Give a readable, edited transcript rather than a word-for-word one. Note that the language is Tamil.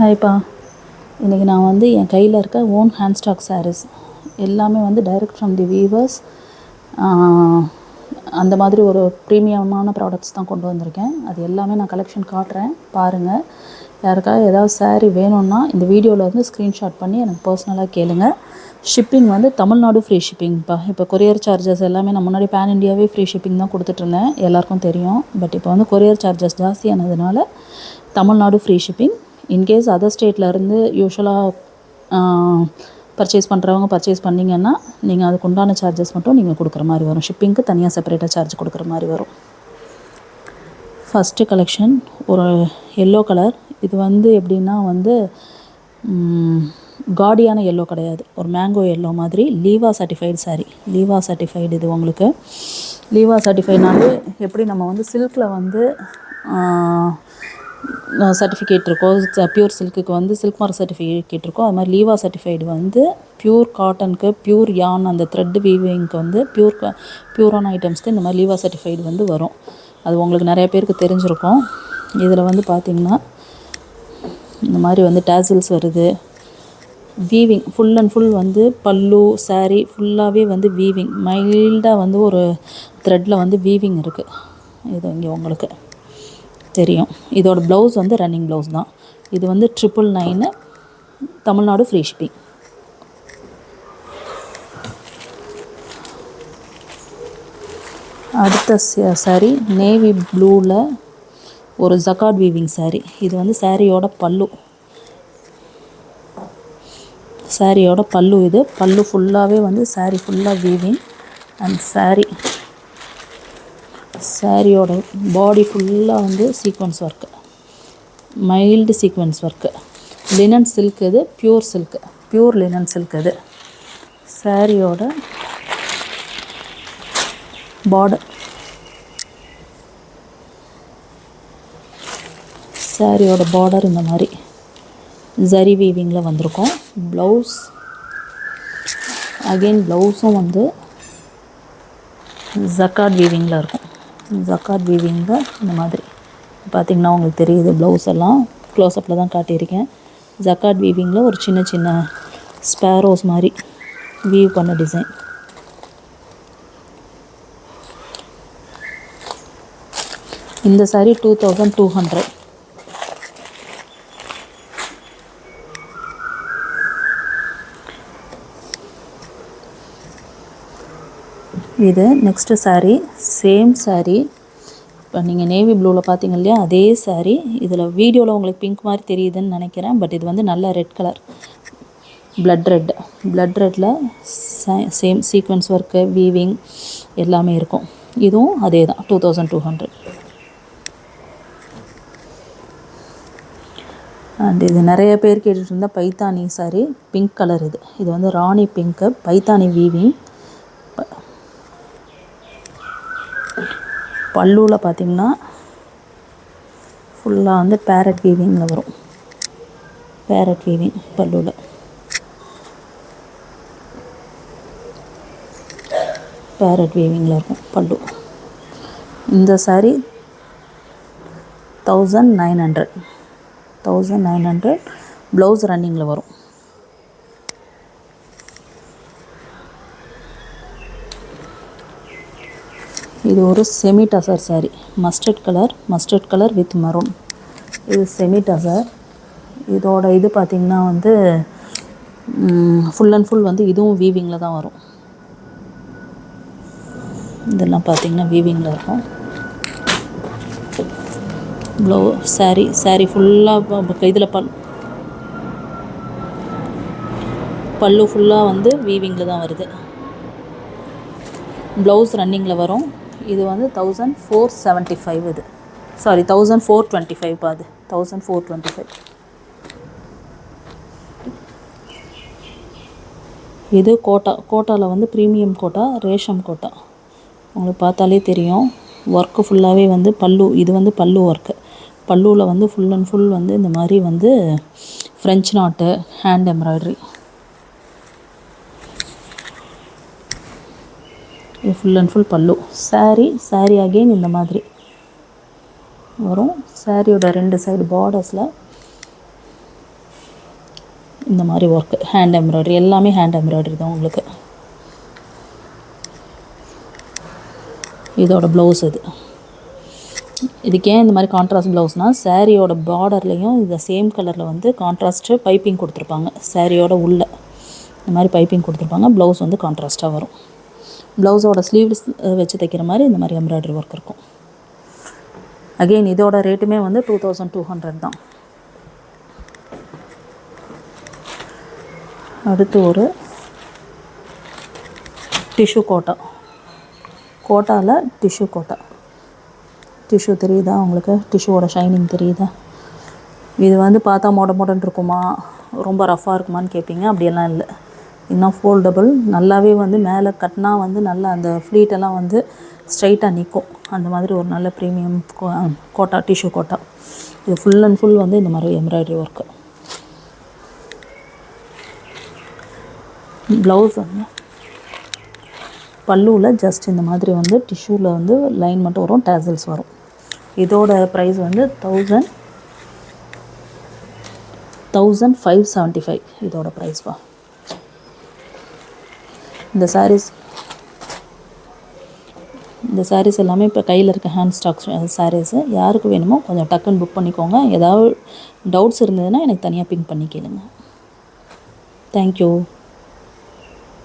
ஹாய்ப்பா. இன்றைக்கி நான் வந்து என் கையில் இருக்க ஓன் ஹேண்ட் ஸ்டாக் சாரீஸ் எல்லாமே வந்து டைரக்ட் ஃப்ரம் தி வீவர்ஸ். அந்த மாதிரி ஒரு ப்ரீமியமான ப்ராடக்ட்ஸ் தான் கொண்டு வந்திருக்கேன். அது எல்லாமே நான் கலெக்ஷன் காட்டுறேன், பாருங்கள். யாருக்காவது ஏதாவது சாரீ வேணும்னா இந்த வீடியோவிலேருந்து ஸ்க்ரீன்ஷாட் பண்ணி எனக்கு பர்சனலாக கேளுங்க. ஷிப்பிங் வந்து தமிழ்நாடு ஃப்ரீ ஷிப்பிங்ப்பா. இப்போ கொரியர் சார்ஜஸ் எல்லாமே நான் முன்னாடி பேன் இண்டியாவே ஃப்ரீ ஷிப்பிங் தான் கொடுத்துட்ருந்தேன், எல்லாேருக்கும் தெரியும். பட் இப்போ வந்து கொரியர் சார்ஜஸ் ஜாஸ்தியானதுனால Tamil Nadu free shipping. In case other ஸ்டேட்லேருந்து யூஸ்வலாக பர்ச்சேஸ் பண்ணுறவங்க பர்ச்சேஸ் பண்ணிங்கன்னா நீங்கள் அதுக்கு உண்டான சார்ஜஸ் மட்டும் நீங்கள் கொடுக்குற மாதிரி வரும். ஷிப்பிங்க்கு தனியாக செப்பரேட்டாக சார்ஜ் கொடுக்குற மாதிரி வரும். ஃபஸ்ட்டு கலெக்ஷன் ஒரு எல்லோ கலர். இது வந்து எப்படின்னா வந்து காடியான எல்லோ கிடையாது, ஒரு மேங்கோ எல்லோ மாதிரி. லீவா சர்டிஃபைடு சாரீ. லீவா சர்டிஃபைடு. இது உங்களுக்கு லீவா சர்டிஃபைட்னாலே எப்படி நம்ம வந்து சில்கில் வந்து சர்டிஃபிகேட் இருக்கோ, பியூர் சில்க்குக்கு வந்து சில்க் மார்க் சர்டிஃபிகேட் இருக்கோ, அது மாதிரி லீவா சர்டிஃபைடு வந்து பியூர் காட்டனுக்கு, பியூர் யான் அந்த த்ரெட் வீவிங்க்கு வந்து பியூரான ஐட்டம்ஸ்க்கு இந்த மாதிரி லீவா சர்டிஃபைடு வந்து வரும். அது உங்களுக்கு நிறைய பேருக்கு தெரிஞ்சிருக்கும். இதில் வந்து பார்த்திங்கன்னா இந்த மாதிரி வந்து டேசில்ஸ் வருது. வீவிங் ஃபுல் அண்ட் ஃபுல் வந்து பல்லு சாரீ ஃபுல்லாகவே வந்து வீவிங் மைல்டாக வந்து ஒரு த்ரெட்டில் வந்து வீவிங் இருக்குது. இது இங்கே உங்களுக்கு தெரியும். இதோட ப்ளவுஸ் வந்து ரன்னிங் ப்ளவுஸ் தான். இது வந்து 999 தமிழ்நாடு ஃப்ரீ ஷிப்பிங். அடுத்த சாரீ நேவி ப்ளூவில் ஒரு ஜக்கார்ட் வீவிங் சாரீ. இது வந்து சாரியோட பல்லு. சாரியோட பல்லு. இது பல்லு ஃபுல்லாகவே வந்து சாரீ ஃபுல்லாக வீவிங். அண்ட் சாரியோட பாடி ஃபுல்லாக வந்து sequence work, mild sequence work. Linen silk. இது pure silk, pure linen silk. இது சாரியோட பார்டர். சாரியோட பார்டர் இந்த மாதிரி ஜரி வீவிங்கில் வந்திருக்கும். ப்ளவுஸ் அகெயின் ப்ளவுஸும் வந்து ஜக்கார்ட் வீவிங்கில் இருக்கும். ஜக்கார்ட் வீவிங்கில் இந்த மாதிரி பார்த்திங்கன்னா உங்களுக்கு தெரியுது. ப்ளவுஸ் எல்லாம் க்ளோஸ்அப்பில் தான் காட்டியிருக்கேன். ஜக்கார்ட் வீவிங்கில் ஒரு சின்ன சின்ன ஸ்பேரோஸ் மாதிரி வீவ் பண்ண டிசைன். இந்த சாரீ 2200. இது நெக்ஸ்ட்டு சாரீ. சேம் சாரீ. இப்போ நீங்கள் நேவி ப்ளூவில் பார்த்தீங்க இல்லையா, அதே சாரீ. இதில் வீடியோவில் உங்களுக்கு பிங்க் மாதிரி தெரியுதுன்னு நினைக்கிறேன். பட் இது வந்து நல்ல ரெட் கலர், பிளட் ரெட்டில் சேம் சீக்வன்ஸ் ஒர்க்கு, வீவிங் எல்லாமே இருக்கும். இதுவும் அதே தான் 2200. அண்ட் இது நிறைய பேர் கேட்டுட்டு இருந்தால் பைத்தானி சாரீ. Pink colour. இது வந்து ராணி பிங்க்கு, பைத்தானி வீவிங். பல்லுவில் பார்த்திங்கன்னா ஃபுல்லாக வந்து பேரட் வீவிங்கில் வரும். பேரட் வீவிங் பல்லுவில். பேரட் வீவிங்கில் இருக்கும் பல்லு. இந்த சாரீ 1900. ப்ளவுஸ் ரன்னிங்கில் வரும். இது ஒரு semi tussar sari. Mustard colour with maroon. இது செமி டசர். இதோட இது பார்த்திங்கன்னா வந்து ஃபுல் அண்ட் ஃபுல் வந்து இதுவும் வீவிங்கில் தான் வரும். இதெல்லாம் பார்த்திங்கன்னா வீவிங்கில் இருக்கும். சாரீ ஃபுல்லாக இதில் பல்லு ஃபுல்லாக வந்து வீவிங்கில் தான் வருது. ப்ளவுஸ் ரன்னிங்கில் வரும். இது வந்து 1475. இது 1425. பாது 1425. இது கோட்டாவில் வந்து ப்ரீமியம் கோட்டா, ரேஷம் கோட்டா. உங்களுக்கு பார்த்தாலே தெரியும். ஒர்க்கு ஃபுல்லாகவே வந்து பல்லு. இது வந்து பல்லு ஒர்க்கு. பல்லுவில் வந்து ஃபுல் அண்ட் ஃபுல் வந்து இந்த மாதிரி வந்து ஃப்ரெஞ்ச் நாட்டு, ஹேண்ட் எம்ப்ராய்டரி. இது ஃபுல் அண்ட் ஃபுல் பல்லு. சாரீ அகெயின் இந்த மாதிரி வரும். சாரியோட ரெண்டு சைடு பார்டர்ஸில் இந்த மாதிரி ஒர்க்கு ஹேண்ட் எம்ப்ராய்டரி, எல்லாமே ஹேண்ட் எம்ப்ராய்டரி தான் உங்களுக்கு. இதோட ப்ளவுஸ் இதுக்கு ஏன் இந்த மாதிரி கான்ட்ராஸ்ட் ப்ளவுஸ்னால், சாரியோட பார்டர்லேயும் இந்த சேம் கலரில் வந்து கான்ட்ராஸ்ட்டு பைப்பிங் கொடுத்துருப்பாங்க. சாரியோட உள்ள இந்த மாதிரி பைப்பிங் கொடுத்துருப்பாங்க. ப்ளவுஸ் வந்து கான்ட்ராஸ்ட்டாக வரும். ப்ளவுஸோட ஸ்லீவ்ஸ் வச்சு தைக்கிற மாதிரி இந்த மாதிரி எம்ப்ராய்டரி ஒர்க் இருக்கும். அகெயின் இதோட ரேட்டுமே வந்து 2200 தான். அடுத்து ஒரு டிஷ்யூ கோட்டாவில் டிஷ்யூ கோட்டா. டிஷ்யூ தெரியுதா உங்களுக்கு? டிஷ்யூவோட ஷைனிங் தெரியுதா? இது வந்து பார்த்தா மொடன்னு இருக்குமா, ரொம்ப ரஃப்பாக இருக்குமான்னு கேட்பீங்க. அப்படியெல்லாம் இல்லை. இன்னும் ஃபோல்டபுள், நல்லாவே வந்து மேலே கட்டினா வந்து நல்லா அந்த ஃப்ளீட்டெல்லாம் வந்து ஸ்ட்ரைட்டாக நிற்கும். அந்த மாதிரி ஒரு நல்ல ப்ரீமியம் கோட்டா, டிஷ்யூ கோட்டா. இது ஃபுல் அண்ட் ஃபுல் வந்து இந்த மாதிரி எம்ப்ராய்டரி ஒர்க்கு. ப்ளவுஸ் வந்து பல்லுவில் ஜஸ்ட் இந்த மாதிரி வந்து டிஷ்யூவில் வந்து லைன் மட்டும் வரும், டேசல்ஸ் வரும். இதோட ப்ரைஸ் வந்து 1575 இதோட ப்ரைஸ்ப்பா. இந்த சாரீஸ் எல்லாமே இப்போ கையில் இருக்க ஹேண்ட் ஸ்டாக் சாரீஸு. யாருக்கு வேணுமோ கொஞ்சம் டக்குன்னு புக் பண்ணிக்கோங்க. ஏதாவது டவுட்ஸ் இருந்ததுன்னா எனக்கு தனியாக பிங்க் பண்ணி கேளுங்க. தேங்க்யூ.